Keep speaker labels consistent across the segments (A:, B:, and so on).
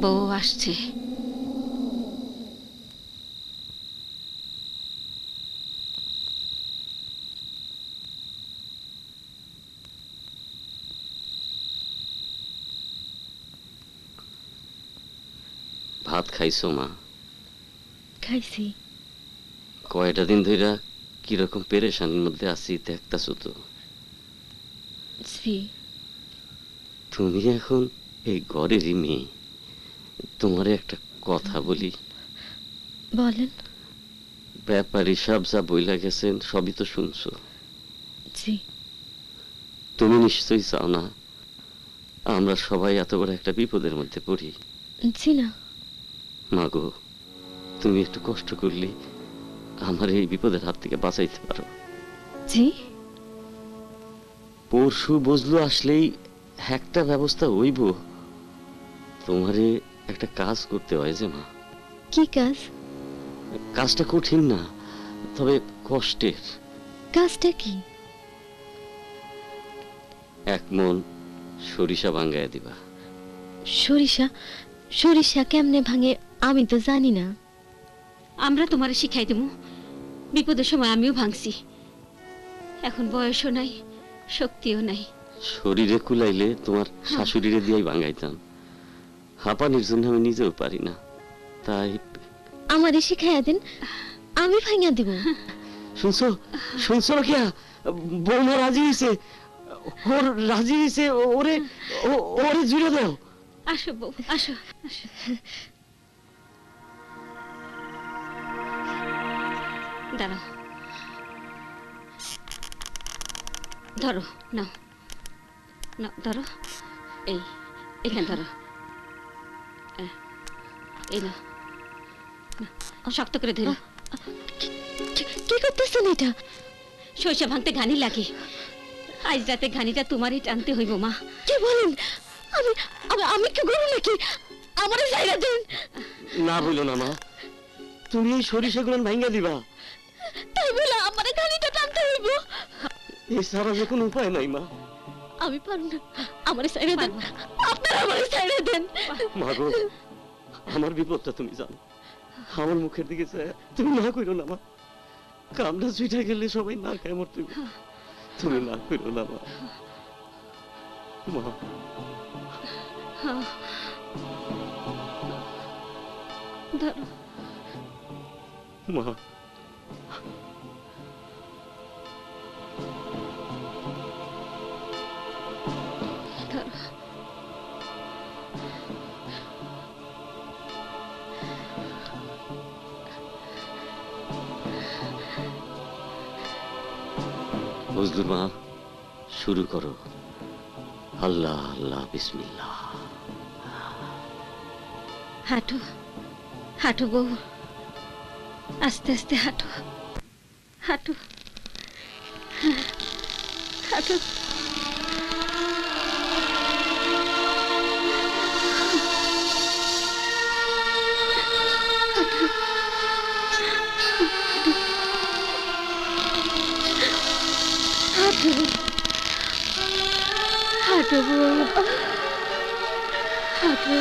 A: বউ আসছে।
B: ভাত খাইছো মা?
C: খাইছি।
B: কয়টা দিন ধইরা কিরকম পেরেশানির মধ্যে আছি দেখতাছো তো। তুমি এখন এই ঘরেরই মেয়ে, তোমারে একটা কথা বলি।
C: বলেন।
B: ব্যাপারী সব যা বইলা গেছেন সবই তো শুনছো।
C: জি।
B: তুমি নিশ্চয়ই চাও না আমরা সবাই এত বড় একটা বিপদের মধ্যে পড়ি।
C: জি না।
B: মাগো, তুমি একটু কষ্ট করলে আমার এই বিপদের হাত থেকে বাঁচাইতে পারো।
C: জি।
B: পরশু বজলু আসলেই একটা ব্যবস্থা হইব। তোমারে একটা কাজ করতে হয় যে মা।
C: কি কাজ?
B: কাজটা কঠিন না, তবে কষ্টের।
C: কাজটা কি?
B: 1 মণ সরিষা ভাঙ্গায় দিবা।
C: সরিষা? সরিষা কেমনে ভাঙে আমি তো জানি না।
A: আমরা তোমারে শিখাই দেব। বিপদের সময় আমিও ভাঙছি, এখন বয়সও নাই, শক্তিও নাই।
B: শরীরে কুলাইলে তোমার শাশুড়িরে দিয়েই ভাঙ্গাইতাম। হাঁপানির জন্য আমি নিজেও পারি না, তাই
C: আমারে শিখাইয়া দেন, আমি ভাঙা দিব।
B: শুনছো শুনছো কিয়া? বৌমা রাজি হয়েছে, ওর রাজি হয়েছে। ওরে ওরে জুড়ে দাও।
A: আসো বউ, আসো আসো। দাঁড়াও, ধরো, নাও নাও, ধরো, এই এখানে ধরো, এই নাও, শক্ত করে ধরো।
C: কি করতেছেন এটা?
A: সরিষা ভাঙতে ঘানি লাগে, আজ রাতে ঘানিটা তোমারই টানতে হইব মা।
C: কি বলেন? আমি আমি কি করব নাকি? আমারে ছাইরা দেন।
B: না বলো না মা, তুমি এই সরিষাগুলো ভাঙ্গা দিবা।
C: তাই বলে আমারে ঘানিটা টানতে হইব?
B: এছাড়া যে কোনো উপায় নাই মা।
C: আমি পারব না, আমারে ছাইরা দেন। আপনারা আমারে ছাইরা দেন।
B: মা গো, আমার বিপদটা তুমি জানো। আমার মুখের দিকে চায় তুমি না কইরো না মা। কামটা ছুটে গেলে সবাই না খায় মরতে। তুমি না কইরো না মা। মা
A: ধরো
B: মা। বজলু মা, শুরু করো। আল্লাহ আল্লাহ বিসমিল্লাহ।
A: হাঁটো হাঁটো বউ, আস্তে আস্তে হাঁটো, হাঁটো হাঁটো। হাঁটো হাঁটো বউ, হাঁটো।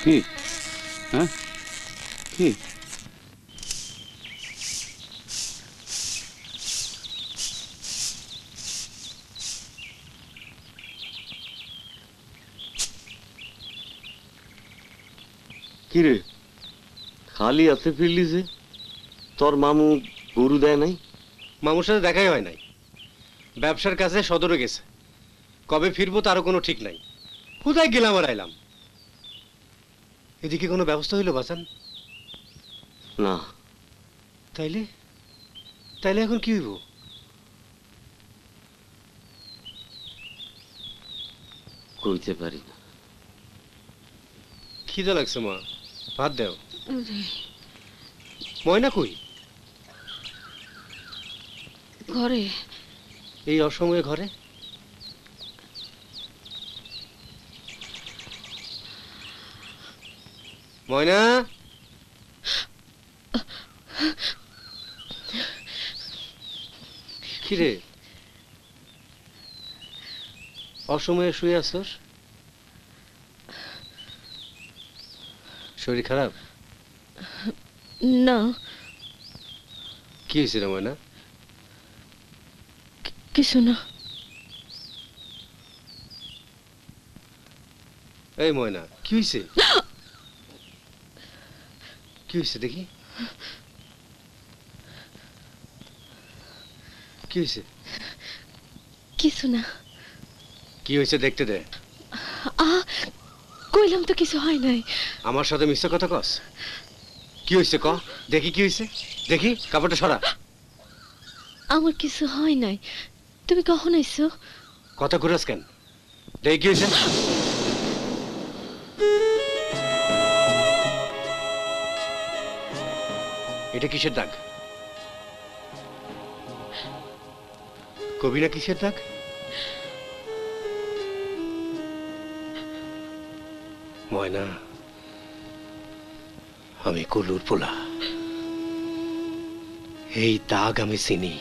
D: কি হ্যাঁ কি
B: কিরে খালি হাতে ফিরলি যে? তোর মামু গরু দেয় নাই?
E: মামুর সাথে দেখাই হয় নাই, ব্যবসার কাছে সদরে গেছে। কবে ফিরবো তারও কোনো ঠিক নাই। কোথায় গেলাম আর আইলাম? এদিকে কোনো ব্যবস্থা হইলো বাঁচান?
B: না।
E: তাইলে তাইলে এখন কি হইব?
B: কইতে পারি না।
E: খিদে লাগছে মা, ভাত দেও। ময়না কই?
A: ঘরে।
E: এই অসময়ে ঘরে? ময়না, কিরে অসময়ে শুয়ে আসছস? শরীর খারাপ?
C: না,
E: কি হয়েছে রে ময়না?
C: কিছু না।
E: এই ময়না, কি হয়েছে? কি হয়েছে দেখি? কি হয়েছে?
C: কিছু না।
E: কি হয়েছে দেখতে দে।
C: কইলাম তো কিছু হয় নাই।
E: আমার সাথে মিথ্যা কথা কস? কি হয়েছে ক দেখি, কি হয়েছে দেখি, কাপড়টা সরা।
C: আমার কিছু হয় নাই। তুমি কখন আইছো?
E: কথা ঘুরাস কেন? দেখি কি হয়েছে। এটা কিসের দাগ? কবি না কিসের দাগ? ময়না, আমি কলুর পোলা, এই দাগ আমি চিনি।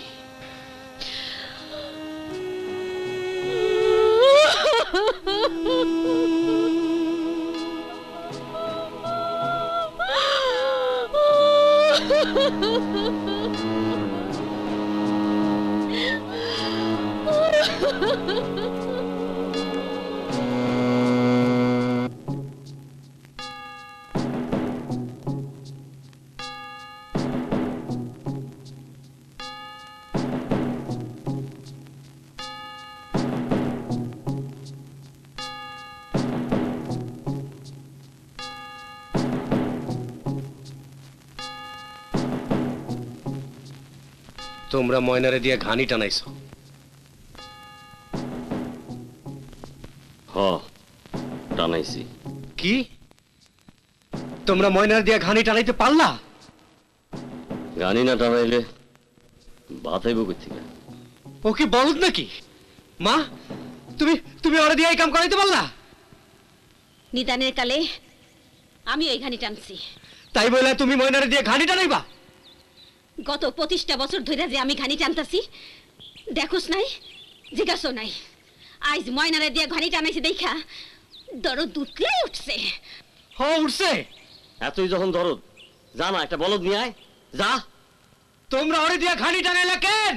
E: তোমরা ময়নারে দিয়ে ঘানি টানাইছো?
B: হ, টানাইছি।
E: কি তোমরা ময়নার দিয়ে ঘানি টানাইতে পারলা?
B: গানি না টানাইলে ভাত হইব কই থেকে?
E: ও কি বলদ নাকি? মা, তুমি তুমি ওরা দিয়ে এই কাম করাইতে পারলা?
A: নিদানের কালে আমি ওইখানে টানছি।
E: তাই বলে তুমি ময়নারে দিয়ে ঘানি টানাইবা?
A: গত 25টা বছর ধরে যে আমি ঘানি টানতাছি, দেখোস নাই, জিজ্ঞাসা নাই। আজ ময়নারে দিয়ে ঘানি টানাইছি দেখা দরদ দুটলে উঠছে।
E: হ, উঠছে।
B: এতই যখন দরদ, যা না একটা বলদ নিয়ে আয়, যা।
E: তোমরা ওরে দিয়ে ঘানি টানাইলা কেন?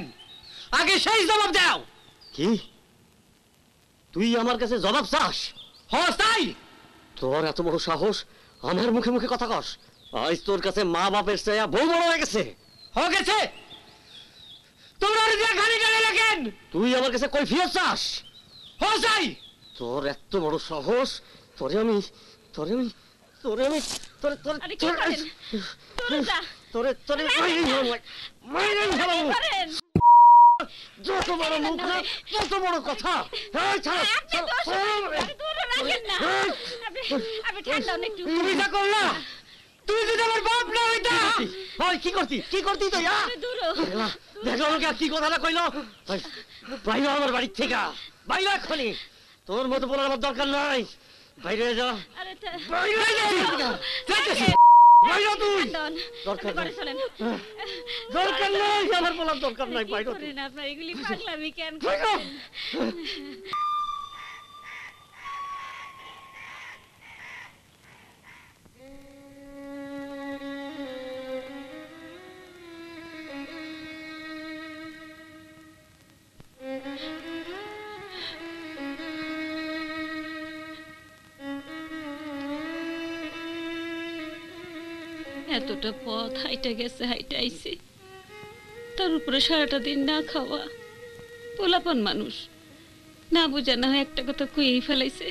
E: আগে সেই জবাব দাও।
B: কি তুই আমার কাছে জবাব চাস?
E: হ, তাই।
B: তোর এত বড় সাহস আমার মুখে মুখে কথা কস? আজ তোর কাছে মা বাপের চেয়ে বউ বড় হয়ে গেছে।
E: হ গেছে। তোমরা ওরে দিয়ে ঘানি টানাইলা কেন?
B: তুই আমার কাছে কৈফিয়ত চাস?
E: হ, তাই।
B: তোর এত বড় সাহস, তোরে আমি তোরে আমি তোরে আমি তোরে তোরে
A: আরে কি করেন? দূরে যা।
B: তোরে তোরে মাইরে ফেলাবো। যত বড় মুখ না, তত বড় কথা। এই ছাড়,
A: আপনি দোষ আপনি দূরে রাখেন না। আপনি ঠান্ডা হন একটু।
E: তুমি যা করলা, তুমি যদি আমার বাপ না হইতা।
B: ওই কি করতি তুই?
A: দূর
B: দেখো আমাকে কি কথাটা কইলো। বাইরে আমার বাড়ির থেকে বাইরে এক্ষুনি। তোর মতো বলার আমার দরকার নাই। বাইরে যা,
A: আরে
B: বাইরে যা। বাইরে তুই। দরকার নাই, দরকার নাই, আমার বলার দরকার নাই। বাইরে তুই।
A: আপনার এগুলি পাগলামি কেন
B: বাইরে।
A: করেন? এতটা পথ হাইটা গেছে, হাইটা আইছে, তার উপরে সারাটা দিন না খাওয়া। পোলাপান মানুষ, না বুঝা না হয় একটা কথা কইই ফেলাইছে,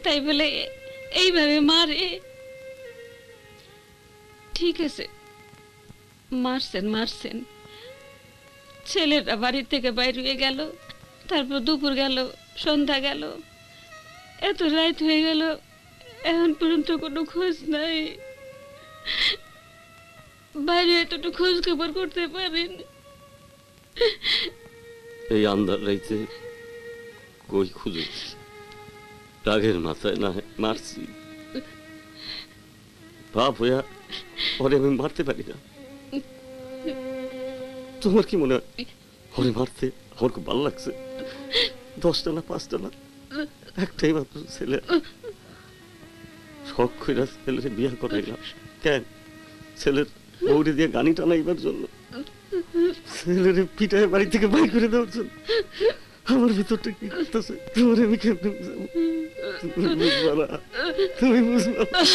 A: তাই বলে এইভাবে মারে? ঠিক আছে, মারছেন মারছেন, ছেলেরা বাড়ি থেকে বাইরে হয়ে গেল, তারপর দুপুর গেল, সন্ধ্যা গেল, এত রাত হয়ে গেল, এখন পর্যন্ত কোনো খোঁজ নাই। বাইরে এতটুকু খোঁজ খবর করতে পারেন?
B: এই আন্দার রাইতে কই খুঁজে, রাগের মাথায় না হয় মারছি। বাপ হইয়া ওরে আমি মারতে পারি না। তোমার কি মনে হয় ওরে মারতে আমার খুব ভালো লাগছে? 10টা না 5টা না, একটাই মাত্র ছেলে, শখ কইরা ছেলের বিয়া করাইলাম। কেন? ছেলের বউরে দিয়ে গানি টানাইবার জন্য, ছেলের পিঠায় বাড়ি থেকে বাইর করে দেওয়ার জন্য। আমার ভিতরটা কি করতেছে তোমার আমি কেমনে বুঝাবো? তুমি বুঝবা না, তুমি বুঝবা না।